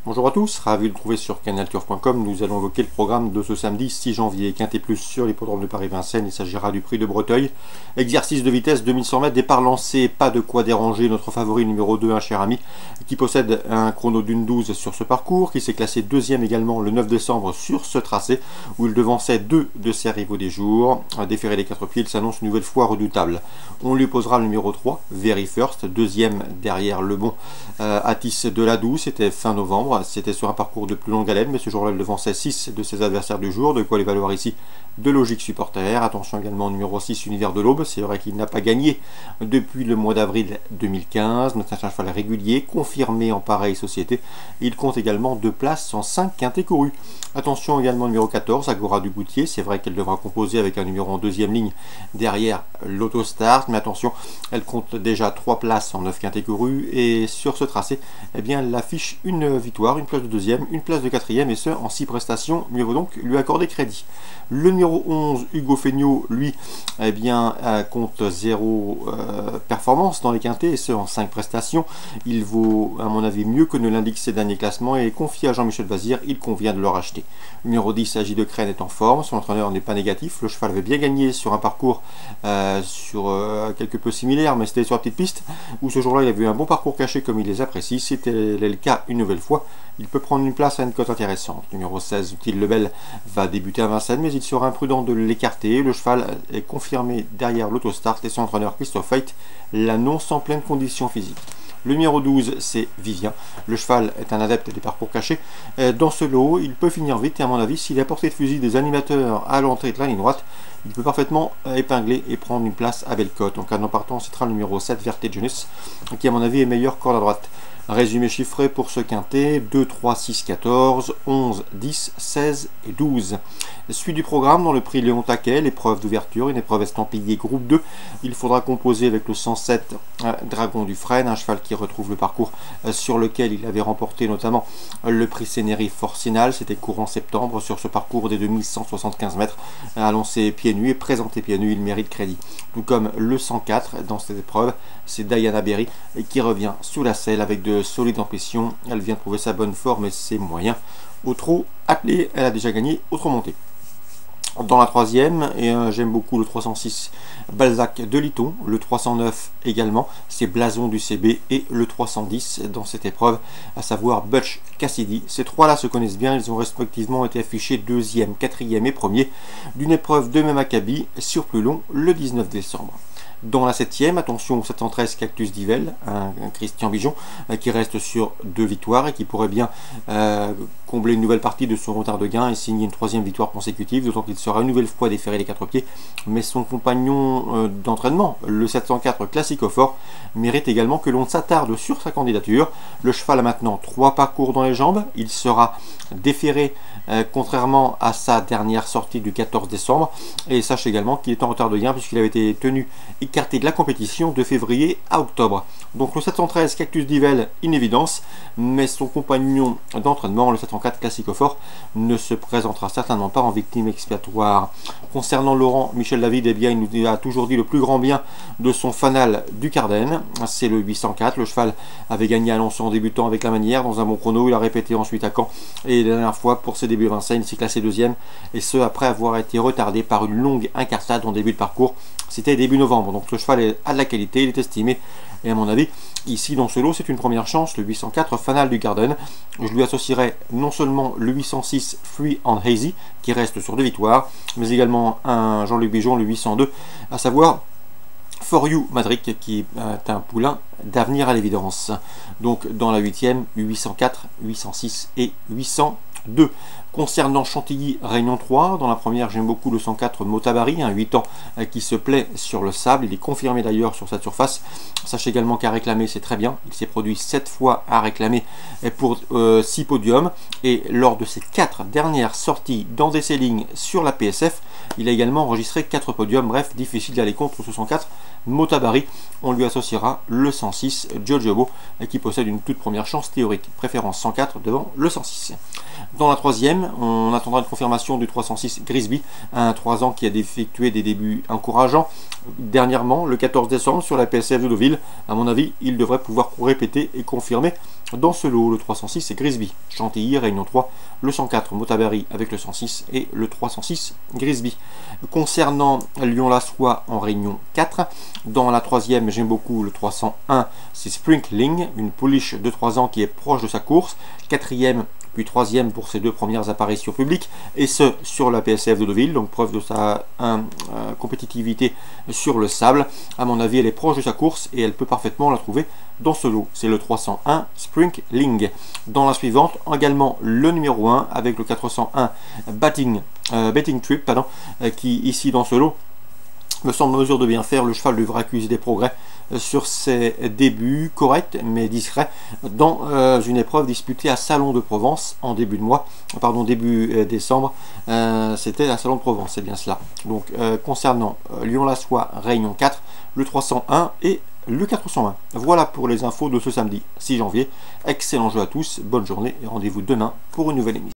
Bonjour à tous, ravi de vous trouver sur canalturf.com. Nous allons évoquer le programme de ce samedi 6 janvier. Quintet plus sur l'hippodrome de Paris-Vincennes. Il s'agira du prix de Breteuil. Exercice de vitesse 2100 mètres, départ lancé, pas de quoi déranger notre favori numéro 2, un cher ami, qui possède un chrono d'une 12 sur ce parcours, qui s'est classé deuxième également le 9 décembre sur ce tracé, où il devançait deux de ses rivaux des jours. Déféré des 4 pieds, il s'annonce une nouvelle fois redoutable. On lui posera le numéro 3, Very First, deuxième derrière le bon Atis de la Douce. C'était fin novembre. C'était sur un parcours de plus longue haleine, mais ce jour-là, il devançait 6 de ses adversaires du jour, de quoi les valoir ici de logique supporter. Attention également au numéro 6, Univers de l'Aube. C'est vrai qu'il n'a pas gagné depuis le mois d'avril 2015, mais c'est un cheval régulier, confirmé en pareille société. Il compte également 2 places en 5 quintés courus. Attention également au numéro 14, Agora du Goutier. C'est vrai qu'elle devra composer avec un numéro en deuxième ligne derrière l'Autostart, mais attention, elle compte déjà 3 places en 9 quintés courus, et sur ce tracé, eh bien, elle affiche une victoire, une place de deuxième, une place de quatrième, et ce en 6 prestations. Mieux vaut donc lui accorder crédit. Le numéro 11, Hugo Féniaud, lui, eh bien, compte 0 performance dans les quintés, et ce en 5 prestations. Il vaut, à mon avis, mieux que ne l'indiquent ses derniers classements, et confié à Jean-Michel Vazir, il convient de le racheter. Le numéro 10, Agi de Crène, est en forme, son entraîneur n'est pas négatif. Le cheval avait bien gagné sur un parcours quelque peu similaire, mais c'était sur la petite piste, où ce jour-là il avait eu un bon parcours caché comme il les apprécie. C'était le cas une nouvelle fois. Il peut prendre une place à une cote intéressante. Numéro 16, Utile Lebel, va débuter à Vincennes, mais il sera imprudent de l'écarter. Le cheval est confirmé derrière l'Autostart et son entraîneur Christophe Feit l'annonce en pleine condition physique. Le numéro 12, c'est Vivien. Le cheval est un adepte des parcours cachés. Dans ce lot, il peut finir vite, et à mon avis, s'il est à portée de fusil des animateurs à l'entrée de la ligne droite, il peut parfaitement épingler et prendre une place à belle cote. En cas d'en partant, ce sera le numéro 7, Verte Jeunesse, qui à mon avis est meilleur corde à droite. Résumé chiffré pour ce quintet: 2, 3, 6, 14, 11, 10, 16 et 12. Suite du programme dans le prix Léon Taquet, l'épreuve d'ouverture, une épreuve estampillée groupe 2. Il faudra composer avec le 107 Dragon du Frêne, un cheval qui retrouve le parcours sur lequel il avait remporté notamment le prix Sénéry Forcinal. C'était courant septembre. Sur ce parcours des 2175 mètres, annoncé pieds nus et présenté pieds nus, il mérite crédit. Tout comme le 104 dans cette épreuve, c'est Diana Berry qui revient sous la selle avec de solides ambitions. Elle vient de trouver sa bonne forme et ses moyens. Au trot attelé, elle a déjà gagné au trot monté. Dans la troisième, j'aime beaucoup le 306 Balzac de Liton, le 309 également, c'est Blason du CB, et le 310 dans cette épreuve, à savoir Butch Cassidy. Ces trois-là se connaissent bien, ils ont respectivement été affichés deuxième, quatrième et premier d'une épreuve de même acabit sur plus long le 19 décembre. Dans la septième, attention au 713 Cactus d'Yvel, un Christian Bijon qui reste sur 2 victoires et qui pourrait bien combler une nouvelle partie de son retard de gain et signer une 3e victoire consécutive, d'autant qu'il sera une nouvelle fois déféré les 4 pieds. Mais son compagnon d'entraînement, le 704 Classique au Fort, mérite également que l'on s'attarde sur sa candidature. Le cheval a maintenant 3 parcours dans les jambes, il sera déféré contrairement à sa dernière sortie du 14 décembre, et sache également qu'il est en retard de gain puisqu'il avait été tenu écarté de la compétition de février à octobre. Donc le 713 Cactus d'Yvel, une évidence, mais son compagnon d'entraînement, le 704 Classique au Fort, ne se présentera certainement pas en victime expiatoire. Concernant Laurent Michel David, eh bien, il nous a toujours dit le plus grand bien de son fanal du Carden. C'est le 804. Le cheval avait gagné à Alençon en débutant avec la manière dans un bon chrono. Il a répété ensuite à Caen, et la dernière fois pour ses débuts à Vincennes, il s'est classé deuxième, et ce après avoir été retardé par une longue incartade en début de parcours. C'était début novembre, donc le cheval a de la qualité, il est estimé, et à mon avis, ici dans ce lot, c'est une première chance, le 804 Fanal du Garden. Je lui associerai non seulement le 806 Free and Hazy, qui reste sur 2 victoires, mais également un Jean-Luc Bijon, le 802, à savoir For You Madric, qui est un poulain d'avenir à l'évidence. Donc dans la 8e, 804, 806 et 802. Concernant Chantilly Réunion 3, dans la première, j'aime beaucoup le 104 Motabari, un 8 ans qui se plaît sur le sable. Il est confirmé d'ailleurs sur cette surface. Sachez également qu'à réclamer, c'est très bien. Il s'est produit 7 fois à réclamer pour 6 podiums. Et lors de ses 4 dernières sorties dans des lignes sur la PSF, il a également enregistré 4 podiums. Bref, difficile d'aller contre ce 104 Motabari. On lui associera le 106 Jojobo, qui possède une toute première chance théorique. Préférence 104 devant le 106. Dans la troisième, 4e, on attendra une confirmation du 306 Grisby, un 3 ans qui a effectué des débuts encourageants dernièrement, le 14 décembre, sur la PSF de Deauville. À mon avis, il devrait pouvoir répéter et confirmer dans ce lot. Le 306 et Grisby, Chantilly, Réunion 3, le 104 Motaberry avec le 106 et le 306 Grisby. Concernant Lyon-la-Soie en Réunion 4, dans la 3e, j'aime beaucoup le 301, c'est Sprinkling, une pouliche de 3 ans qui est proche de sa course. 4e puis 3e pour ses 2 premières apparitions publiques, et ce sur la PSF de Deauville, donc preuve de sa compétitivité sur le sable. À mon avis, elle est proche de sa course et elle peut parfaitement la trouver dans ce lot. C'est le 301 Sprinkling. Dans la suivante, également le numéro 1 avec le 401 Betting Trip, qui ici dans ce lot me semble en mesure de bien faire. Le cheval devrait accuser des progrès sur ses débuts corrects mais discrets dans une épreuve disputée à Salon de Provence en début décembre. C'était à Salon de Provence, c'est bien cela. Donc concernant Lyon-la-Soie Réunion 4, le 301 et le 401. Voilà pour les infos de ce samedi 6 janvier. Excellent jeu à tous, bonne journée et rendez-vous demain pour une nouvelle émission.